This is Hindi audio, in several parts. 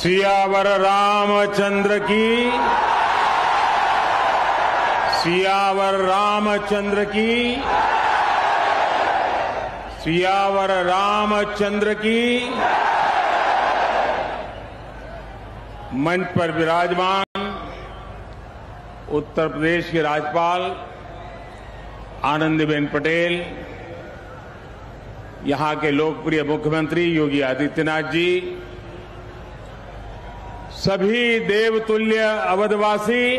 सियावर रामचंद्र की, सियावर रामचंद्र की, सियावर रामचंद्र की। मंच पर विराजमान उत्तर प्रदेश की राज्यपाल आनंदीबेन पटेल, यहां के लोकप्रिय मुख्यमंत्री योगी आदित्यनाथ जी, सभी देवतुल्य अवधवासी,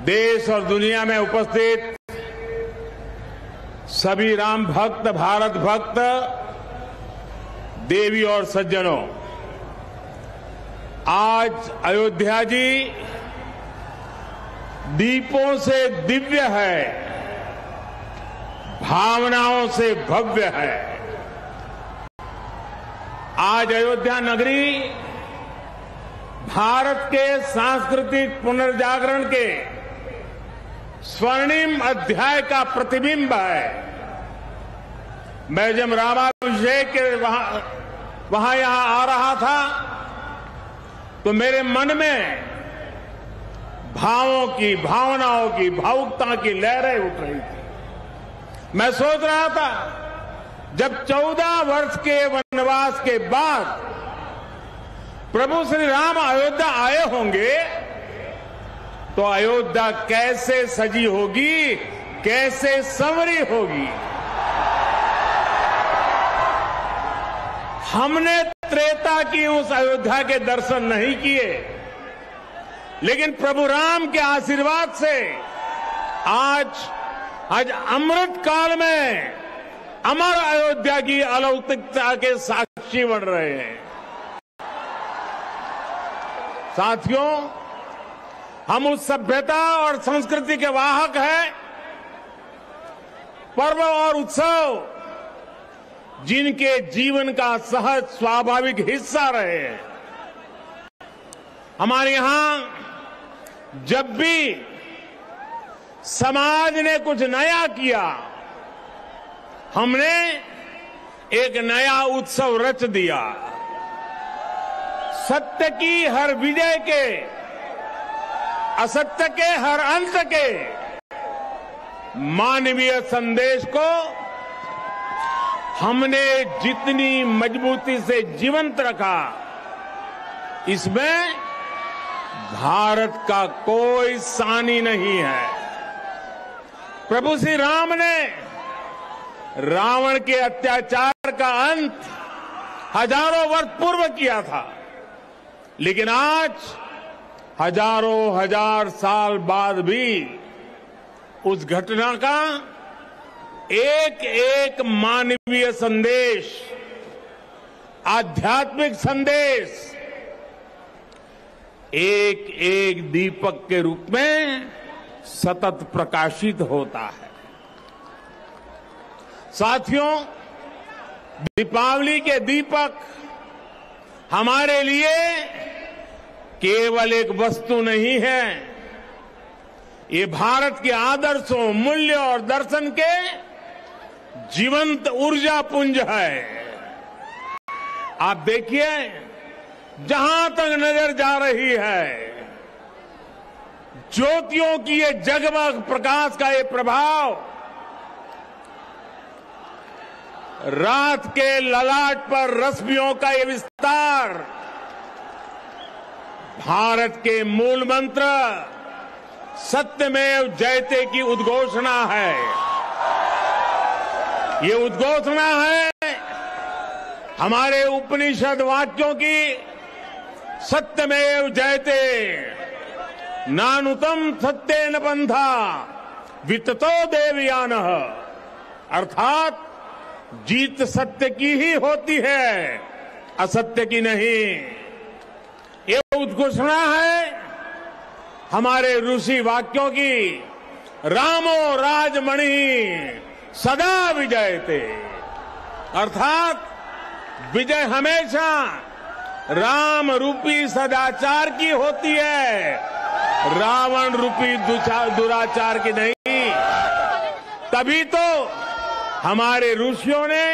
देश और दुनिया में उपस्थित सभी राम भक्त, भारत भक्त, देवी और सज्जनों, आज अयोध्या जी दीपों से दिव्य है, भावनाओं से भव्य है। आज अयोध्या नगरी भारत के सांस्कृतिक पुनर्जागरण के स्वर्णिम अध्याय का प्रतिबिंब है। मैं जब रामाभिषेक के वहां यहां आ रहा था तो मेरे मन में भावों की, भावनाओं की, भावुकता की लहरें उठ रही थी। मैं सोच रहा था जब 14 वर्ष के वनवास के बाद प्रभु श्री राम अयोध्या आए होंगे तो अयोध्या कैसे सजी होगी, कैसे संवरी होगी। हमने त्रेता की उस अयोध्या के दर्शन नहीं किए, लेकिन प्रभु राम के आशीर्वाद से आज अमृत काल में अमर अयोध्या की अलौकिकता के साक्षी बन रहे हैं। साथियों, हम उस सभ्यता और संस्कृति के वाहक हैं। पर्व और उत्सव जिनके जीवन का सहज स्वाभाविक हिस्सा रहे हैं। हमारे यहां जब भी समाज ने कुछ नया किया, हमने एक नया उत्सव रच दिया। सत्य की हर विजय के, असत्य के हर अंत के मानवीय संदेश को हमने जितनी मजबूती से जीवंत रखा, इसमें भारत का कोई सानी नहीं है। प्रभु श्री राम ने रावण के अत्याचार का अंत हजारों वर्ष पूर्व किया था, लेकिन आज हजारों हजार साल बाद भी उस घटना का एक एक मानवीय संदेश, आध्यात्मिक संदेश एक एक दीपक के रूप में सतत प्रकाशित होता है। साथियों, दीपावली के दीपक हमारे लिए केवल एक वस्तु नहीं है, ये भारत के आदर्शों, मूल्य और दर्शन के जीवंत ऊर्जा पुंज है। आप देखिए, जहां तक नजर जा रही है, ज्योतियों की ये जगमग प्रकाश का ये प्रभाव रात के ललाट पर रश्मियों का ये विस्तार भारत के मूल मंत्र सत्यमेव जयते की उद्घोषणा है। ये उद्घोषणा है हमारे उपनिषद वाक्यों की, सत्यमेव जयते, नानुतम सत्येन पंथा विततो देवयानः, अर्थात जीत सत्य की ही होती है, असत्य की नहीं। ये उद्घोषणा है हमारे ऋषि वाक्यों की, रामो राजमणि सदा विजयते, अर्थात विजय हमेशा राम रूपी सदाचार की होती है, रावण रूपी दुराचार की नहीं। तभी तो हमारे ऋषियों ने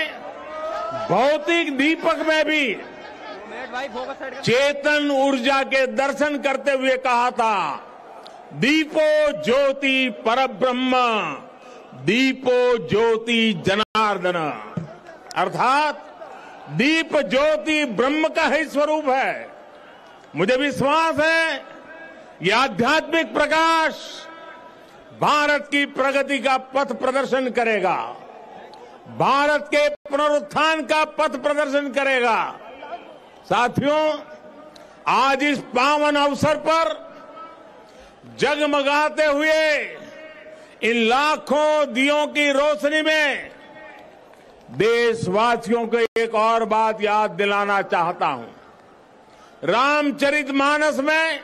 भौतिक दीपक में भी चेतन ऊर्जा के दर्शन करते हुए कहा था, दीपो ज्योति परब्रह्म, दीपो ज्योति जनार्दन। अर्थात दीप ज्योति ब्रह्म का ही स्वरूप है। मुझे विश्वास है ये आध्यात्मिक प्रकाश भारत की प्रगति का पथ प्रदर्शन करेगा, भारत के पुनरुत्थान का पथ प्रदर्शन करेगा। साथियों, आज इस पावन अवसर पर जगमगाते हुए इन लाखों दियों की रोशनी में देशवासियों को एक और बात याद दिलाना चाहता हूं। रामचरितमानस में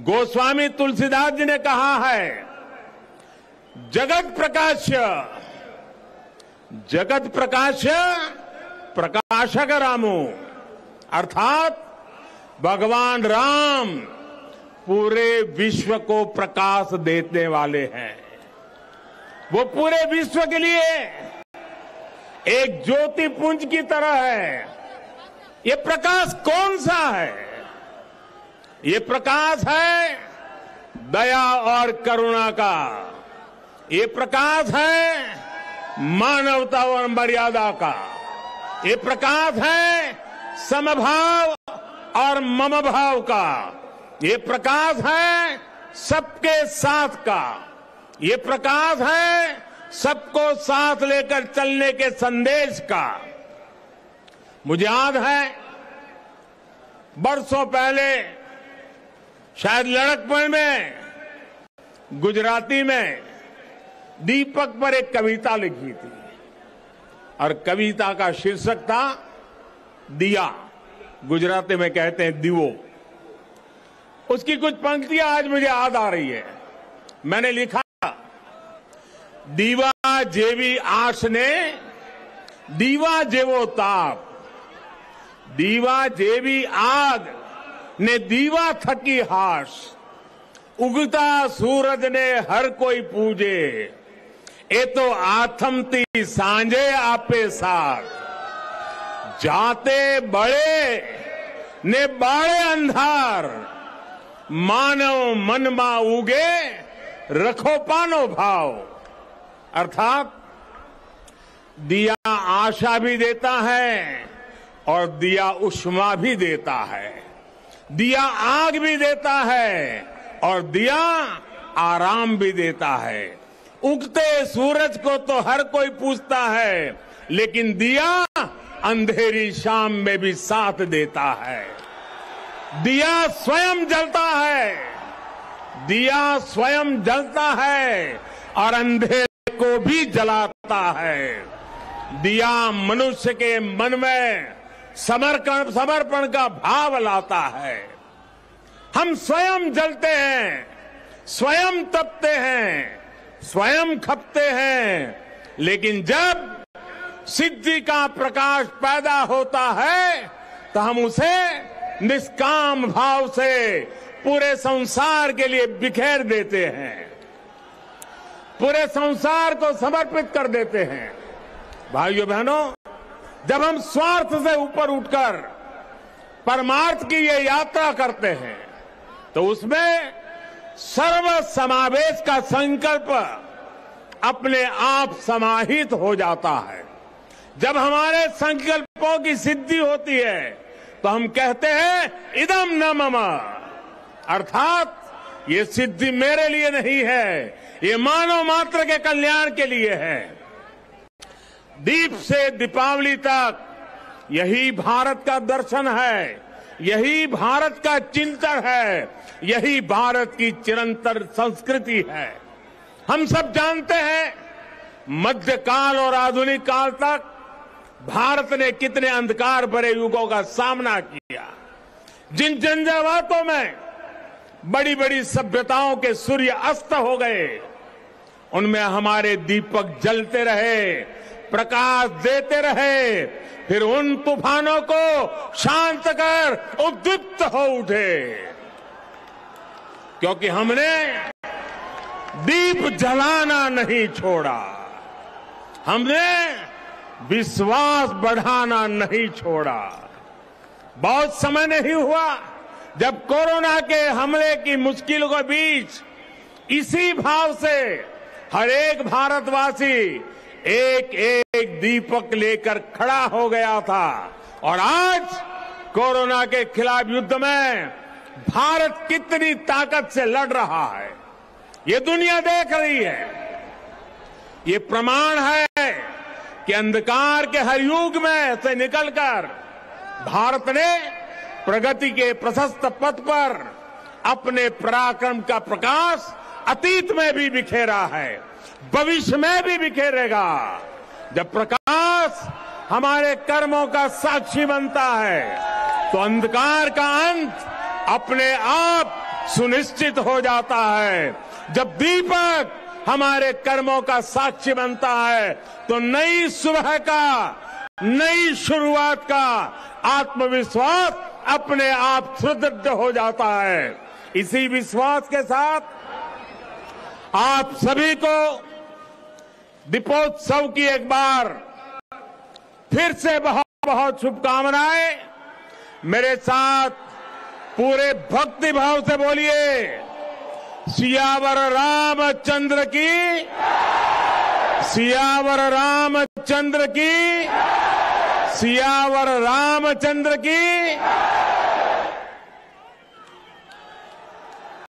गोस्वामी तुलसीदास जी ने कहा है, जगत प्रकाश्य प्रकाशक रामो। अर्थात भगवान राम पूरे विश्व को प्रकाश देने वाले हैं। वो पूरे विश्व के लिए एक ज्योतिपुंज की तरह है। ये प्रकाश कौन सा है? ये प्रकाश है दया और करुणा का। ये प्रकाश है मानवता और मर्यादा का। ये प्रकाश है समभाव और मम भाव का। ये प्रकाश है सबके साथ का। ये प्रकाश है सबको साथ लेकर चलने के संदेश का। मुझे याद है बरसों पहले शायद लड़कपन में गुजराती में दीपक पर एक कविता लिखी थी और कविता का शीर्षक था दिया। गुजराती में कहते हैं दीवो। उसकी कुछ पंक्तियां आज मुझे याद आ रही है। मैंने लिखा, दीवा जेवी आश ने दीवा जेवो ताप, दीवा जेवी आग ने दीवा थकी हाश, उगता सूरज ने हर कोई पूजे, ए तो आथमती सांझे आपे साथ, जाते बड़े ने बाड़े अंधार, मानव मन मा उगे रखो पानो भाव। अर्थात दिया आशा भी देता है और दिया उष्मा भी देता है, दिया आग भी देता है और दिया आराम भी देता है। उगते सूरज को तो हर कोई पूछता है, लेकिन दिया अंधेरी शाम में भी साथ देता है। दिया स्वयं जलता है, दिया स्वयं जलता है और अंधेरे को भी जलाता है। दिया मनुष्य के मन में समर्पण का भाव लाता है। हम स्वयं जलते हैं, स्वयं तपते हैं, स्वयं खपते हैं, लेकिन जब सिद्धि का प्रकाश पैदा होता है तो हम उसे निष्काम भाव से पूरे संसार के लिए बिखेर देते हैं, पूरे संसार को समर्पित कर देते हैं। भाइयों बहनों, जब हम स्वार्थ से ऊपर उठकर परमार्थ की ये यात्रा करते हैं तो उसमें सर्व समावेश का संकल्प अपने आप समाहित हो जाता है। जब हमारे संकल्पों की सिद्धि होती है तो हम कहते हैं इदम न मम, अर्थात ये सिद्धि मेरे लिए नहीं है, ये मानव मात्र के कल्याण के लिए है। दीप से दीपावली तक यही भारत का दर्शन है, यही भारत का चिंतन है, यही भारत की चिरंतन संस्कृति है। हम सब जानते हैं मध्यकाल और आधुनिक काल तक भारत ने कितने अंधकार भरे युगों का सामना किया। जिन झंझावातों में बड़ी बड़ी सभ्यताओं के सूर्य अस्त हो गए, उनमें हमारे दीपक जलते रहे, प्रकाश देते रहे, फिर उन तूफानों को शांत कर उद्दीप्त हो उठे, क्योंकि हमने दीप जलाना नहीं छोड़ा, हमने विश्वास बढ़ाना नहीं छोड़ा। बहुत समय नहीं हुआ जब कोरोना के हमले की मुश्किलों के बीच इसी भाव से हर एक भारतवासी एक एक दीपक लेकर खड़ा हो गया था। और आज कोरोना के खिलाफ युद्ध में भारत कितनी ताकत से लड़ रहा है, ये दुनिया देख रही है। ये प्रमाण है कि अंधकार के हर युग में से निकलकर भारत ने प्रगति के प्रशस्त पथ पर अपने पराक्रम का प्रकाश अतीत में भी बिखेरा है, भविष्य में भी बिखेरेगा। जब प्रकाश हमारे कर्मों का साक्षी बनता है तो अंधकार का अंत अपने आप सुनिश्चित हो जाता है। जब दीपक हमारे कर्मों का साक्षी बनता है तो नई सुबह का, नई शुरुआत का आत्मविश्वास अपने आप सुदृढ़ हो जाता है। इसी विश्वास के साथ आप सभी को दीपोत्सव की एक बार फिर से बहुत बहुत शुभकामनाएं। मेरे साथ पूरे भक्ति भाव से बोलिए, सियावर रामचंद्र की, सियावर रामचंद्र की, सियावर रामचंद्र की।